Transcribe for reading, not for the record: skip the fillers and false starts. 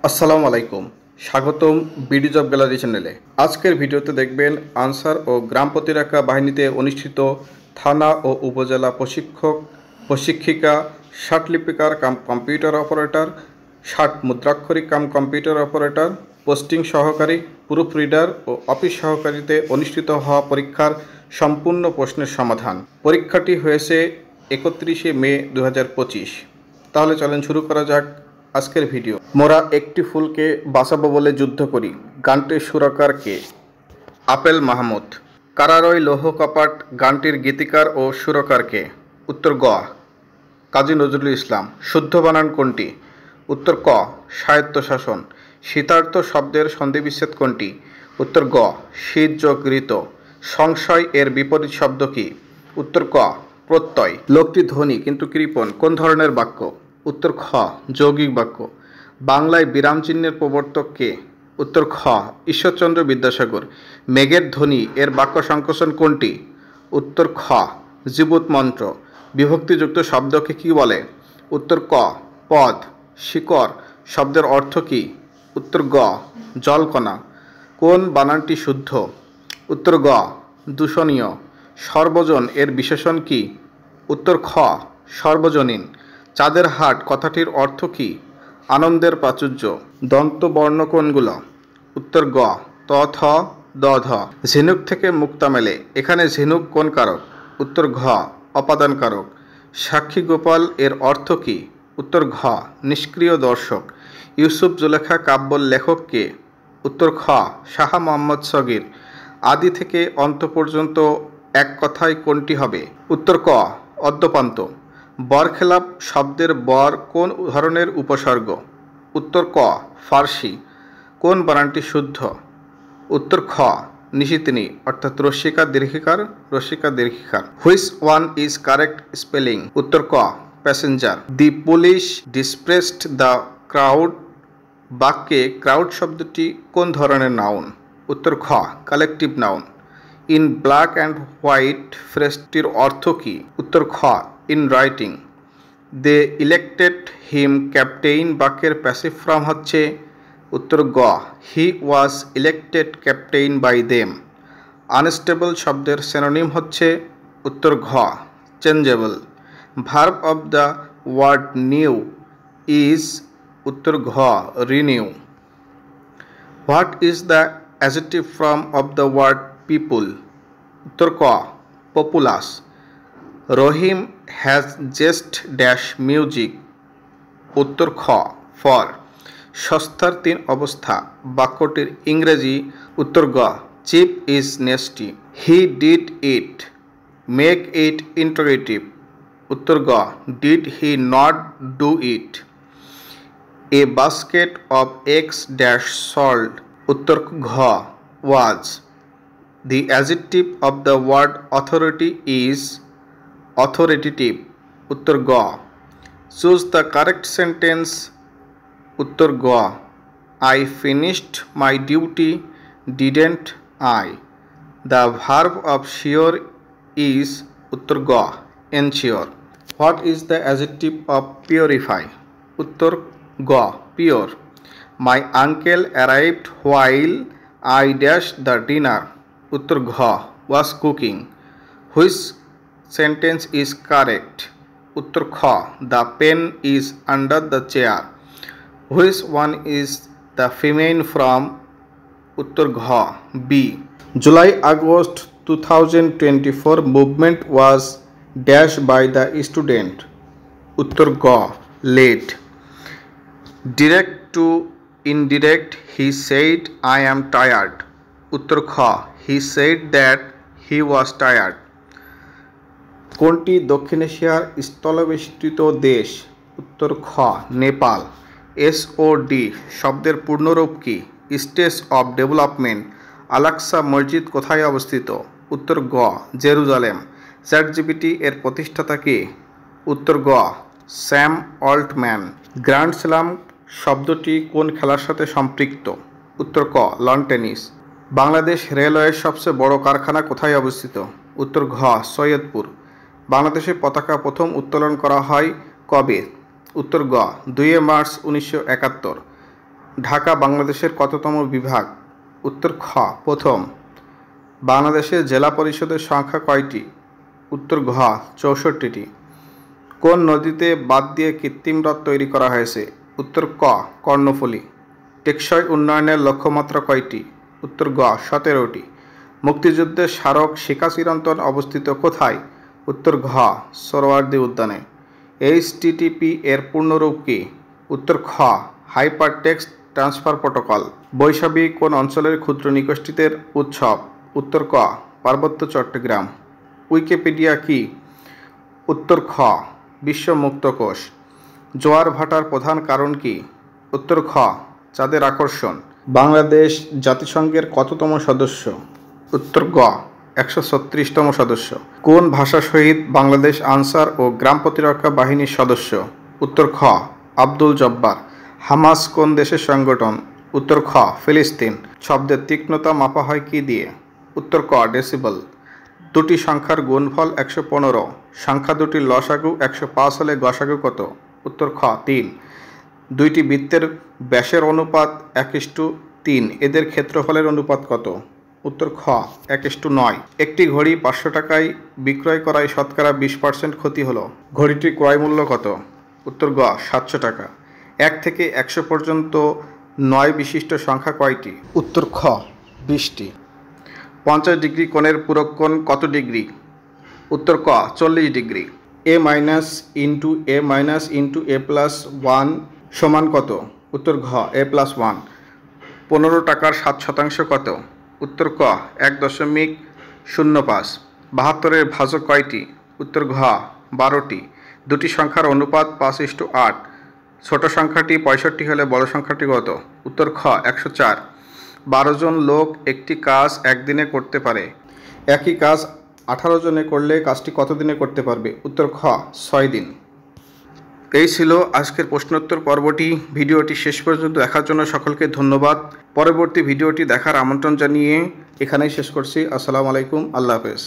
আসসালামু আলাইকুম, স্বাগতম বিডি জব গ্যালারি চ্যানেলে। আজকের ভিডিওতে দেখবেন আনসার ও গ্রাম প্রতিরক্ষা বাহিনীতে অনুষ্ঠিত থানা ও উপজেলা প্রশিক্ষিকা, ষাট লিপিকার কাম কম্পিউটার অপারেটর, ষাট মুদ্রাক্ষরিক কাম কম্পিউটার অপারেটর, পোস্টিং সহকারী, প্রুফ রিডার ও অফিস সহকারীতে অনুষ্ঠিত হওয়া পরীক্ষার সম্পূর্ণ প্রশ্নের সমাধান। পরীক্ষাটি হয়েছে 31শে মে 2025। তাহলে চলেন শুরু করা যাক আজকের ভিডিও। মোরা একটি ফুলকে বাঁচাবো বলে যুদ্ধ করি, গানটির সুরকার কে? আপেল মাহমুদ। কারারয় লৌহ কপাট গানটির গীতিকার ও সুরকার কে? উত্তর গ, কাজী নজরুল ইসলাম। শুদ্ধ বানান কোনটি? উত্তর ক, স্বায়ত্তশাসন। শীতার্থ শব্দের সন্ধিবিচ্ছেদ কোনটি? উত্তর গ, শীত যোগ ঋত। সংশয় এর বিপরীত শব্দ কি? উত্তর ক, প্রত্যয়। লোকটি ধনী কিন্তু কৃপণ কোন ধরনের বাক্য? উত্তর খ, যৌগিক বাক্য। বাংলায় বিরাম চিহ্নের প্রবর্তক কে? উত্তর খ, ঈশ্বরচন্দ্র বিদ্যাসাগর। মেঘের ধ্বনি এর বাক্য সংকোচন কোনটি? উত্তর খ, জীবুত মন্ত্র। বিভক্তিযুক্ত শব্দকে কি বলে? উত্তর ক, পদ। শিকড় শব্দের অর্থ কি? উত্তর গ, জলকণা। কোন বানানটি শুদ্ধ? উত্তর গ, দূষণীয়। সর্বজন এর বিশেষণ কি? উত্তর খ, সর্বজনীন। চাঁদের হাট কথাটির অর্থ কি? আনন্দের প্রাচুর্য। দন্তবর্ণ কোনগুলো? উত্তর গ, ত, থ, দ, ধ। ঝিনুক থেকে মুক্তা মেলে, এখানে ঝিনুক কোন কারক? উত্তর ঘ, অপাদান কারক। সাক্ষী গোপাল এর অর্থ কি? উত্তর ঘ, নিষ্ক্রিয় দর্শক। ইউসুফ জুলেখা কাব্যের লেখক কে? উত্তর খ, শাহ মোহাম্মদ সগীর। আদি থেকে অন্ত পর্যন্ত এক কথায় কোনটি হবে? উত্তর ক, অদ্যপান্ত। বরখেলাপ শব্দের বর কোন ধরনের উপসর্গ? উত্তর ক, ফার্সি। কোন বানানটি শুদ্ধ? উত্তর খ, নিশিতিনি অর্থাৎ রস্যিকা দীর্ঘিকার, রস্যিকা দীর্ঘিকার। Which one is correct spelling? উত্তর ক, passenger. The police dispersed the crowd বাক্যে ক্রাউড শব্দটি কোন ধরনের নাউন? উত্তর খ, collective noun. In black and white ফ্রেজটির অর্থ কী? উত্তর খ, in writing. They elected him captain বাক্যের প্যাসিভ ফর্ম হচ্ছে? উত্তর গ, he was elected captain by them. Unstable শব্দের সিনোনিম হচ্ছে? উত্তর ঘ, changeable. Verb of the word new is? উত্তর ঘ, renew. What is the adjective form of the word people? উত্তর ক, populous. Rahim has just dash music. উত্তর খ, ফর। সস্তার তিন অবস্থা বাক্যটির ইংরেজি? উত্তর গ, cheap is nasty. He did it. Make it interrogative. উত্তর গ, did he not do it. A basket of eggs dash salt. উত্তর ঘ, ওয়াজ। The adjective of the word authority is? Authoritative. Uttar Ga. Choose the correct sentence. Uttar Ga. I finished my duty, didn't I? The verb of sure is? Uttar Ga, ensure. What is the adjective of purify? Uttar Ga, pure. My uncle arrived while I dashed the dinner. Uttar Gha, was cooking. Which sentence is correct? Uttar Kha, the pen is under the chair. Which one is the feminine form? Uttar Gha, B. July-August 2024 movement was dashed by the student. Uttar Gha, late. Direct to indirect, he said, I am tired. Uttar Kha, he said that he was tired. কোনটি দক্ষিণ এশিয়ার স্থলবেষ্টিত দেশ? উত্তর খ, Nepal. SOD শব্দের পূর্ণরূপ কি? Stage of development. আলাক্সা মসজিদ কোথায় অবস্থিত? উত্তর গ, জেরুজালেম। চ্যাটজিপিটি এর প্রতিষ্ঠাতা কে? উত্তর গ, স্যাম অল্টম্যান। গ্র্যান্ড স্ল্যাম শব্দটি কোন খেলার সাথে সম্পৃক্ত? উত্তর ক, লন টেনিস। বাংলাদেশ রেলওয়ের সবচেয়ে বড় কারখানা কোথায় অবস্থিত? উত্তর ঘ, সৈয়দপুর। বাংলাদেশের পতাকা প্রথম উত্তোলন করা হয় কবে? উত্তর গ, 2 মার্চ 1971। ঢাকা বাংলাদেশের কততম বিভাগ? উত্তর খ প্রথম। বাংলাদেশের জেলা পরিষদের সংখ্যা কয়টি? উত্তর ঘ ৬৪টি। কোন নদীতে বাঁধ দিয়ে কৃত্রিম হ্রদ তৈরি করা হয়েছে? উত্তর ক কর্ণফুলী। টেকসই উন্নয়নের লক্ষ্যমাত্রা কয়টি? উত্তর গ ১৭টি। মুক্তিযুদ্ধের স্মারক শিখা চিরন্তন অবস্থিত কোথায়? উত্তর ঘ সোহরাওয়ার্দী উদ্যানে। HTTP এর পূর্ণরূপ কি? উত্তর খ হাইপার টেক্সট ট্রান্সফার প্রোটোকল। বৈশাখী কোন অঞ্চলের ক্ষুদ্র নৃগোষ্ঠীদের উৎসব? উত্তর ক পার্বত্য চট্টগ্রাম। উইকিপিডিয়া কি? উত্তর খ বিশ্ব মুক্ত কোষ। জোয়ার ভাটার প্রধান কারণ কি? উত্তর খ চাঁদের আকর্ষণ। বাংলাদেশ জাতিসংঘের কততম সদস্য? উত্তর গ ১৩৬তম সদস্য। কোন ভাষা শহীদ বাংলাদেশ আনসার ও গ্রাম প্রতিরক্ষা বাহিনীর সদস্য? উত্তর খ আব্দুল জব্বার। হামাস কোন দেশের সংগঠন? উত্তর খ ফিলিস্তিন। শব্দের তীক্ষ্ণতা মাপা হয় কি দিয়ে? উত্তর ক ডেসিবেল। দুটি সংখ্যার গুণফল ১১৫। সংখ্যা দুটির লসাগু ১০৫ হলে গসাগু কত? উত্তর খ ৩। দুইটি বৃত্তের ব্যাসের অনুপাত ১:৩। এদের ক্ষেত্রফলের অনুপাত কত? উত্তর খ ১:৯। একটি ঘড়ি ৫০০ টাকায় বিক্রয় করায় শতকরা ২০% ক্ষতি হলো। ঘড়িটির ক্রয় মূল্য কত? উত্তর গ ৭০০ টাকা। ১ থেকে ১০০ পর্যন্ত ৯ বিশিষ্ট সংখ্যা কয়টি? উত্তর খ ২০টি। ৫০ ডিগ্রি কোণের পূরক কোণ কত ডিগ্রি? উত্তর ক ৪০ degree. a minus into a minus into a plus 1 সমান কত? উত্তর ঘ a প্লাস 1। ১৫ টাকার ৭% কত? উত্তর ক ১.০৫। ৭২-এর ভাজক কয়টি? উত্তর ঘ ১২টি। দুটি সংখ্যার অনুপাত ৫:৮। ছোট সংখ্যাটি ৬৫ হলে বড় সংখ্যাটি কত? উত্তর খ ১০৪। ১২ জন লোক একটি কাজ একদিনে করতে পারে। একই কাজ ১৮ জনে করলে কাজটি কত দিনে করতে পারবে? উত্তর খ ৬ দিন। এই ছিল আজকের প্রশ্নোত্তর পর্বটি। ভিডিওটি শেষ পর্যন্ত দেখার জন্য সকলকে ধন্যবাদ। পরবর্তী ভিডিওটি দেখার আমন্ত্রণ জানিয়ে এখানেই শেষ করছি। আসসালামু আলাইকুম, আল্লাহ হাফেজ।